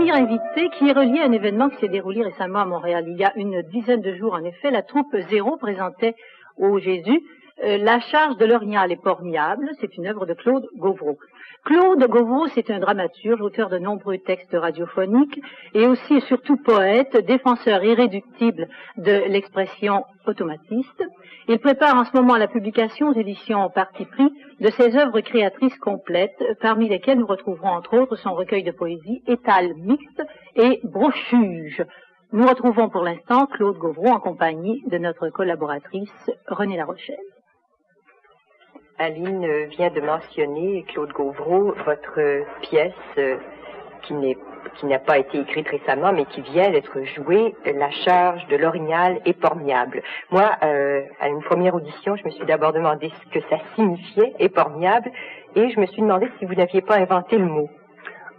premier invité qui est relié à un événement qui s'est déroulé récemment à Montréal. Il y a une dizaine de jours, en effet, la troupe Zéro présentait au Jésus La charge de l'Orignal est formidable. C'est une œuvre de Claude Gauvreau. Claude Gauvreau, c'est un dramaturge, auteur de nombreux textes radiophoniques et aussi et surtout poète, défenseur irréductible de l'expression automatiste. Il prépare en ce moment la publication aux éditions Parti pris de ses œuvres créatrices complètes, parmi lesquelles nous retrouverons entre autres son recueil de poésie Étale mixte et Brochuge. Nous retrouvons pour l'instant Claude Gauvreau en compagnie de notre collaboratrice Renée Larochelle. Aline vient de mentionner, Claude Gauvreau, votre pièce qui n'a pas été écrite récemment, mais qui vient d'être jouée, La charge de l'Orignal est formidable. Moi, à une première audition, je me suis d'abord demandé ce que ça signifiait, éporniable, et je me suis demandé si vous n'aviez pas inventé le mot.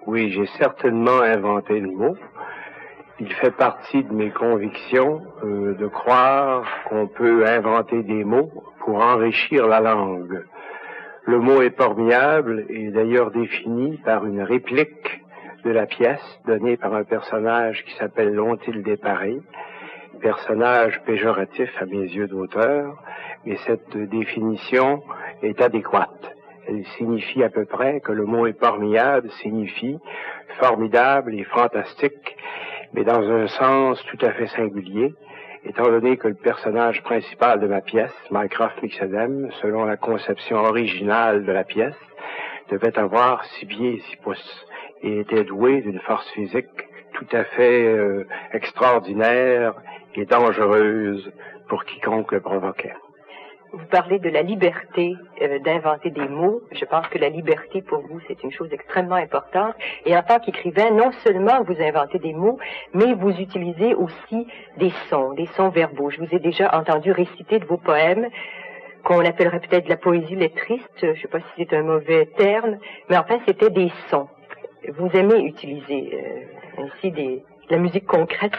Oui, j'ai certainement inventé le mot. Il fait partie de mes convictions de croire qu'on peut inventer des mots pour enrichir la langue. Le mot éporniable est d'ailleurs défini par une réplique de la pièce donnée par un personnage qui s'appelle L'ont-ils déparé, personnage péjoratif à mes yeux d'auteur, mais cette définition est adéquate. Elle signifie à peu près que le mot éporniable signifie formidable et fantastique, mais dans un sens tout à fait singulier, étant donné que le personnage principal de ma pièce, Mycroft Mixedem, selon la conception originale de la pièce, devait avoir 6 pieds et 6 pouces, et était doué d'une force physique tout à fait extraordinaire et dangereuse pour quiconque le provoquait. Vous parlez de la liberté d'inventer des mots. Je pense que la liberté, pour vous, c'est une chose extrêmement importante. Et en tant qu'écrivain, non seulement vous inventez des mots, mais vous utilisez aussi des sons verbaux. Je vous ai déjà entendu réciter de vos poèmes, qu'on appellerait peut-être de la poésie lettriste. Je ne sais pas si c'est un mauvais terme, mais enfin, c'était des sons. Vous aimez utiliser ainsi la musique concrète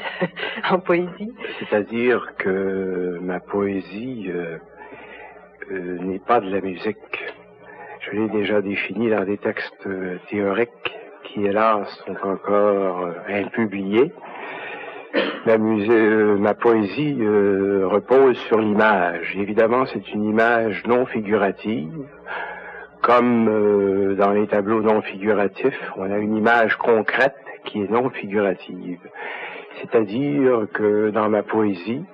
en poésie? C'est-à-dire que ma poésie n'est pas de la musique. Je l'ai déjà défini dans des textes théoriques qui, hélas, sont encore impubliés. Ma poésie repose sur l'image. Évidemment, c'est une image non figurative. Comme dans les tableaux non figuratifs, on a une image concrète qui est non figurative. C'est-à-dire que dans ma poésie,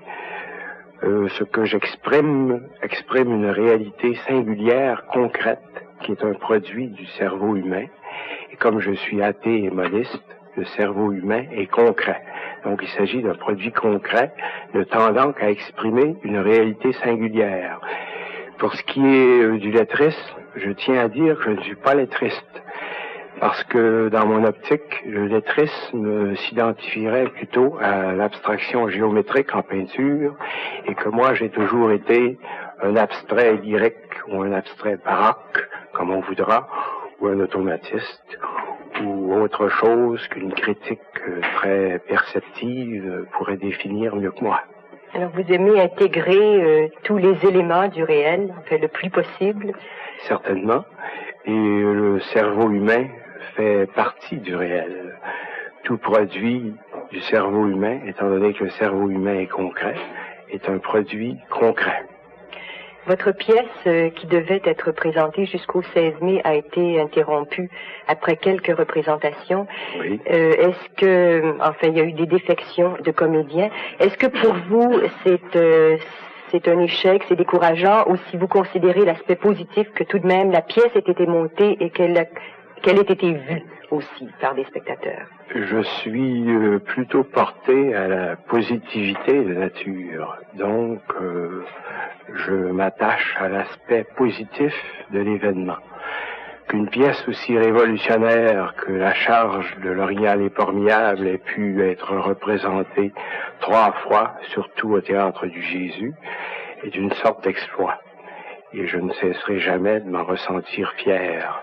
ce que j'exprime exprime une réalité singulière, concrète, qui est un produit du cerveau humain. Et comme je suis athée et modeste, le cerveau humain est concret. Donc il s'agit d'un produit concret ne tendant qu'à exprimer une réalité singulière. Pour ce qui est du lettrisme, je tiens à dire que je ne suis pas lettriste. Parce que dans mon optique, le lettrisme s'identifierait plutôt à l'abstraction géométrique en peinture, et que moi j'ai toujours été un abstrait lyrique ou un abstrait baroque, comme on voudra, ou un automatiste, ou autre chose qu'une critique très perceptive pourrait définir mieux que moi. Alors vous aimez intégrer tous les éléments du réel, enfin le plus possible? Certainement. Et le cerveau humain fait partie du réel. Tout produit du cerveau humain, étant donné que le cerveau humain est concret, est un produit concret. Votre pièce, qui devait être présentée jusqu'au 16 mai, a été interrompue après quelques représentations. Oui. Est-ce que, enfin, il y a eu des défections de comédiens. Est-ce que pour vous, c'est un échec, c'est décourageant, ou si vous considérez l'aspect positif que tout de même la pièce ait été montée et qu'elle ait été vue aussi par des spectateurs? Je suis plutôt porté à la positivité de nature. Donc, je m'attache à l'aspect positif de l'événement. Qu'une pièce aussi révolutionnaire que La charge de l'Orignal est formidable ait pu être représentée 3 fois, surtout au Théâtre du Jésus, est une sorte d'exploit. Et je ne cesserai jamais de m'en ressentir fier.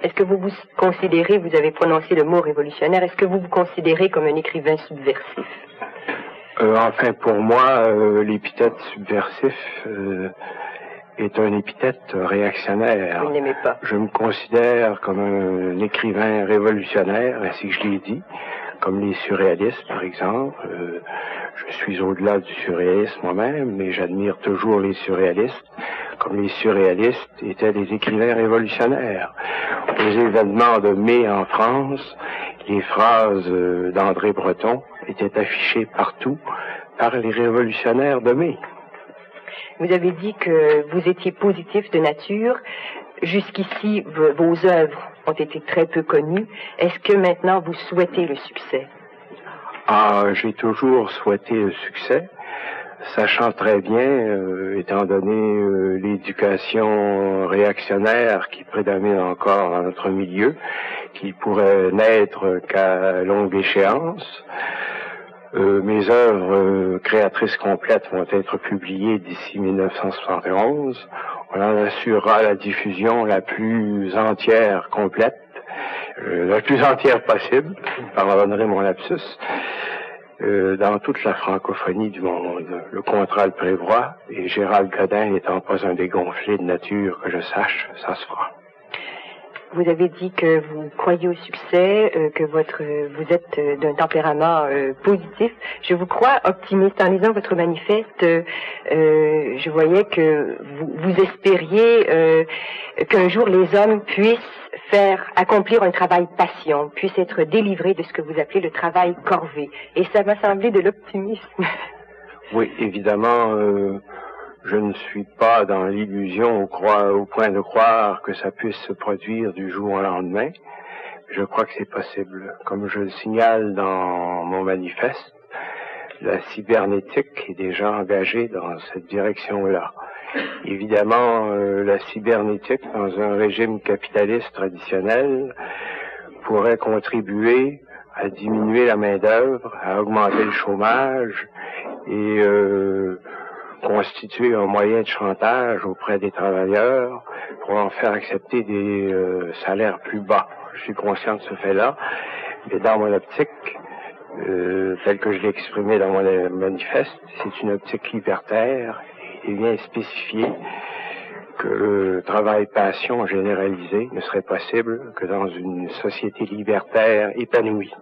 Est-ce que vous vous considérez, vous avez prononcé le mot révolutionnaire, est-ce que vous vous considérez comme un écrivain subversif? Enfin, pour moi, l'épithète subversif est un épithète réactionnaire. Vous n'aimez pas? Je me considère comme un écrivain révolutionnaire, ainsi que je l'ai dit, comme les surréalistes, par exemple. Je suis au-delà du surréalisme moi-même, mais j'admire toujours les surréalistes, comme les surréalistes étaient des écrivains révolutionnaires. Aux événements de mai en France, les phrases d'André Breton étaient affichées partout par les révolutionnaires de mai. Vous avez dit que vous étiez positif de nature. Jusqu'ici, vos œuvres ont été très peu connues. Est-ce que maintenant vous souhaitez le succès? J'ai toujours souhaité le succès, sachant très bien, étant donné l'éducation réactionnaire qui prédomine encore dans notre milieu, qu'il pourrait n'être qu'à longue échéance. Mes œuvres créatrices complètes vont être publiées d'ici 1971. On en assurera la diffusion la plus entière, complète, la plus entière possible, pardonnerez mon lapsus, dans toute la francophonie du monde. Le contrat le prévoit, et Gérald Godin n'étant pas un dégonflé de nature que je sache, ça se fera. Vous avez dit que vous croyez au succès, que vous êtes d'un tempérament positif. Je vous crois optimiste. En lisant votre manifeste, je voyais que vous espériez qu'un jour les hommes puissent accomplir un travail passion, puissent être délivrés de ce que vous appelez le travail corvée. Et ça m'a semblé de l'optimisme. Oui, évidemment, je ne suis pas dans l'illusion au point de croire que ça puisse se produire du jour au lendemain. Je crois que c'est possible. Comme je le signale dans mon manifeste, la cybernétique est déjà engagée dans cette direction-là. Évidemment, la cybernétique, dans un régime capitaliste traditionnel, pourrait contribuer à diminuer la main-d'œuvre, à augmenter le chômage et constituer un moyen de chantage auprès des travailleurs pour en faire accepter des salaires plus bas. Je suis conscient de ce fait-là, mais dans mon optique, telle que je l'ai exprimé dans mon manifeste, c'est une optique libertaire et bien spécifié que le travail-passion généralisé ne serait possible que dans une société libertaire épanouie.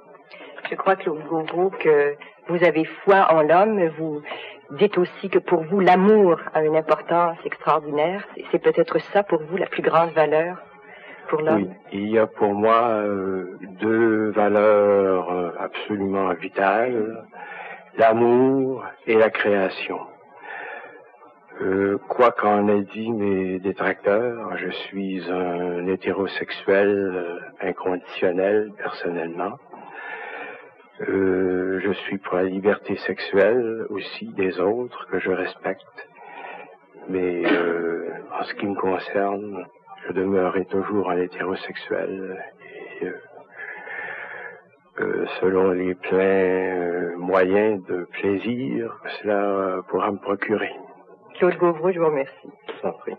Je crois, Claude Gauvreau, que vous avez foi en l'homme. Vous dites aussi que pour vous, l'amour a une importance extraordinaire. C'est peut-être ça pour vous la plus grande valeur pour l'homme? Oui, il y a pour moi deux valeurs absolument vitales, l'amour et la création. Quoi qu'en aient dit mes détracteurs, je suis un hétérosexuel inconditionnel personnellement. Je suis pour la liberté sexuelle aussi des autres que je respecte. Mais en ce qui me concerne, je demeurerai toujours un hétérosexuel et selon les pleins moyens de plaisir que cela pourra me procurer. Claude Gauvreau, je vous remercie. Je vous en prie.